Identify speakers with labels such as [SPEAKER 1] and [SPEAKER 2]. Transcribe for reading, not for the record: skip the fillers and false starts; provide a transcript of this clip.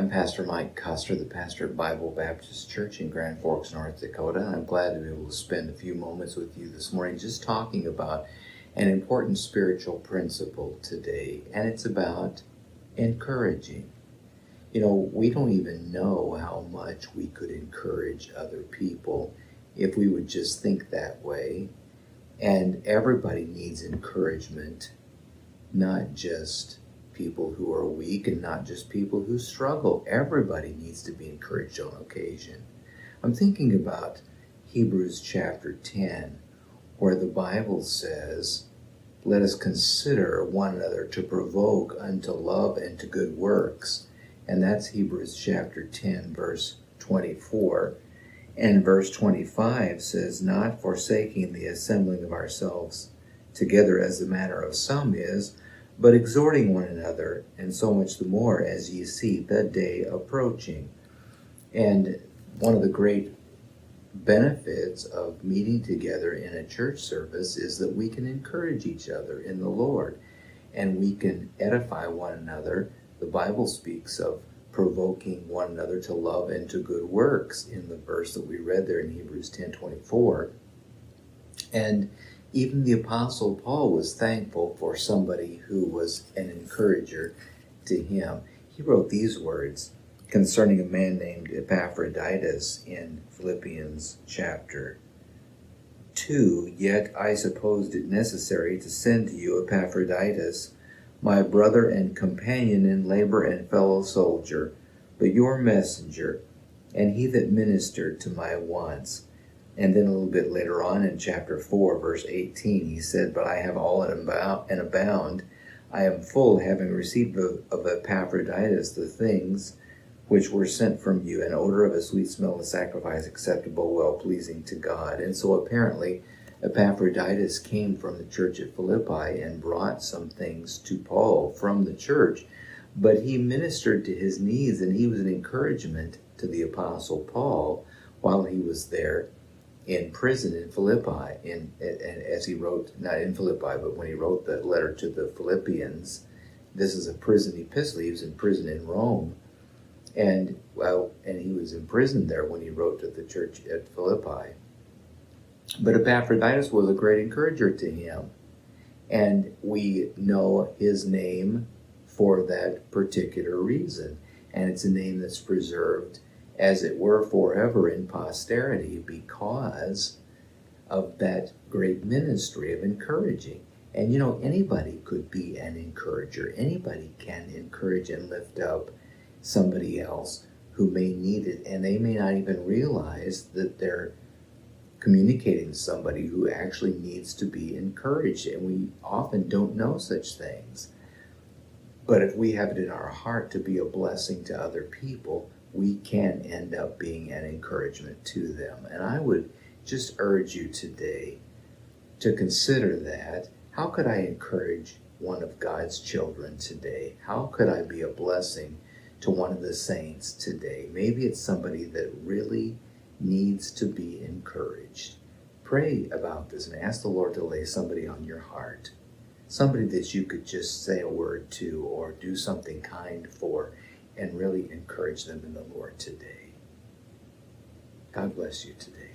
[SPEAKER 1] I'm Pastor Mike Custer, the pastor of Bible Baptist Church in Grand Forks, North Dakota. And I'm glad to be able to spend a few moments with you this morning just talking about an important spiritual principle today, and it's about encouraging. You know, we don't even know how much we could encourage other people if we would just think that way. And everybody needs encouragement, not just people who are weak and not just people who struggle. Everybody needs to be encouraged on occasion. I'm thinking about Hebrews chapter 10, where the Bible says, "Let us consider one another to provoke unto love and to good works." And that's Hebrews chapter 10, verse 24. And verse 25 says, "Not forsaking the assembling of ourselves together as the manner of some is, but exhorting one another, and so much the more as ye see the day approaching." And one of the great benefits of meeting together in a church service is that we can encourage each other in the Lord, and we can edify one another. The Bible speaks of provoking one another to love and to good works in the verse that we read there in Hebrews 10:24. And even the Apostle Paul was thankful for somebody who was an encourager to him. He wrote these words concerning a man named Epaphroditus in Philippians chapter 2. "Yet I supposed it necessary to send to you Epaphroditus, my brother and companion in labor and fellow soldier, but your messenger, and he that ministered to my wants." And then a little bit later on in chapter 4, verse 18, he said, "But I have all and abound. I am full, having received of Epaphroditus the things which were sent from you, an odor of a sweet smell, a sacrifice acceptable, well-pleasing to God." And so apparently Epaphroditus came from the church at Philippi and brought some things to Paul from the church. But he ministered to his needs, and he was an encouragement to the Apostle Paul while he was there in prison in Philippi. And as he wrote, not in Philippi, but when he wrote the letter to the Philippians, this is a prison epistle. He was in prison in Rome. And he was in prison there when he wrote to the church at Philippi. But Epaphroditus was a great encourager to him. And we know his name for that particular reason. And it's a name that's preserved, as it were, forever in posterity because of that great ministry of encouraging. And you know, anybody could be an encourager. Anybody can encourage and lift up somebody else who may need it, and they may not even realize that they're communicating to somebody who actually needs to be encouraged. And we often don't know such things. But if we have it in our heart to be a blessing to other people, we can end up being an encouragement to them. And I would just urge you today to consider that. How could I encourage one of God's children today? How could I be a blessing to one of the saints today? Maybe it's somebody that really needs to be encouraged. Pray about this and ask the Lord to lay somebody on your heart. Somebody that you could just say a word to or do something kind for and really encourage them in the Lord today. God bless you today.